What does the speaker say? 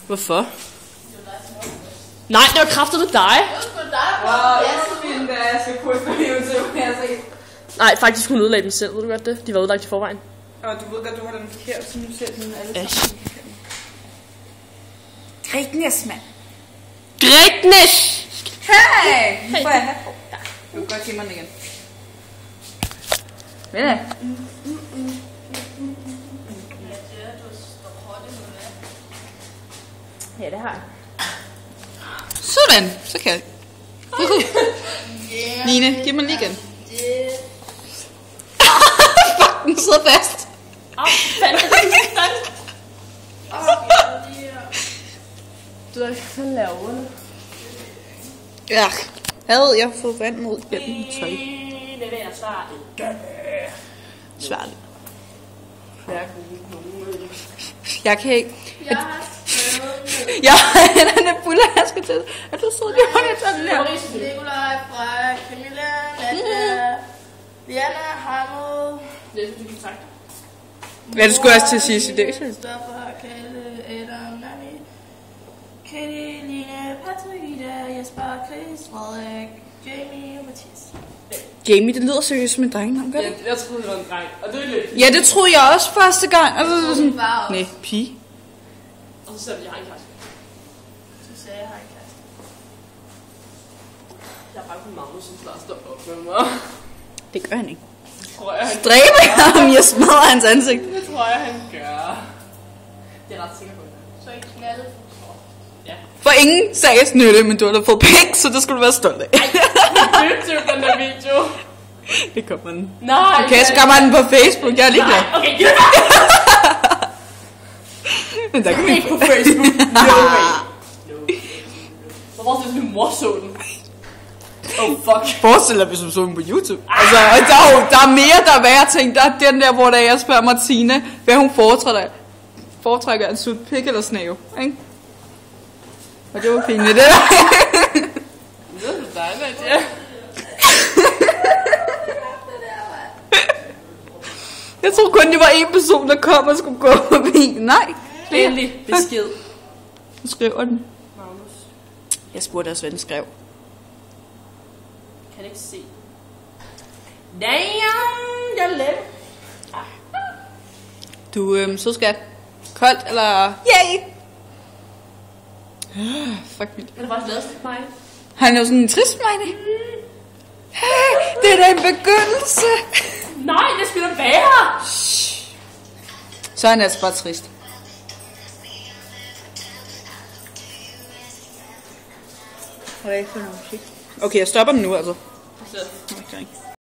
Hvorfor? Nej, det var kraftedeme dig. Nej, faktisk hun ødelagde den selv, ved du godt det? De var ødelagt i forvejen. Og du ved godt, du har den forkert, så nu ser den alle sammen. Gretnes, mand. Gretnes! Hey! Nu får jeg hat på. Du kan godt give mig den igen. Hvad er det? Ja, det har jeg. Sådan, så kan jeg. Line, giv mig den lige igen. Fuck, den sidder fast. Du har ikke fandme lavet det. Ja, havde jeg fået vand ned gennem mit tøj. Det er svært. Svært. Jeg kan ikke. Ja, den er fuld af hasketil. Er du sød, jeg har sådan der? Nikolaj, Freja, Camilla, Nadia, Liana, Hamid. Det er du kan sagt. Ja, det skulle jeg også til at sige i dag. Stoffer, Kalle, Adam, Nami, Katie, Line, Patrick, Ida, Jesper, Chris, Frederik, Jamie og Mathias. Jamie, det lyder seriøst som en drengenavn, gør det? Jeg troede, det var en dreng. Og det er lidt. Ja, det troede jeg også første gang. Og så sådan, nej, pige. Og så sagde jeg har en kæreste. Så sagde jeg har en kæreste. Jeg er bare på mamma, som snart står op med mig. Det gør han ikke. Tror jeg, han Stræber jeg ham, jeg smadrer hans ansigt. Det tror jeg, han gør. Det er ret sikker på. Så I knaldede. Ja. For ingen sagde snytte, men du har da fået pæk, så det skulle du være stolt af. YouTube, den der video. Det kommer den. Nej. Okay, så kommer den på Facebook. Jeg er ligeglad. Nej, okay, giv det. Men der kan vi ikke på Facebook. No way. Hvorfor synes du, mor så den? Oh fuck. Forestil dig, hvis du så den på YouTube. Altså, der er mere, der er værre ting. Der er den der, hvor jeg spørger Martine, hvad hun foretrækker en sut pik eller snave, ikke? Og det var fint, det der. Det er dejligt, ja. Jeg tror kun, det var en person, der kom og skulle gå forbi. Nej. Endelig besked. Nu skriver den. Magnus. Jeg spurgte også, hvad den skrev. Kan ikke se. Damn, jeg lever. Du, så skat. Koldt, eller... Yay! Fuck vildt. Han har faktisk lavet sådan mig. Han er jo sådan en trist smiley. Hey, det er da en begyndelse. Nej, det skal da være. Så er han altså bare trist. Hvad er det for noget musik? Okay, jeg stopper den nu altså. Så. Okay.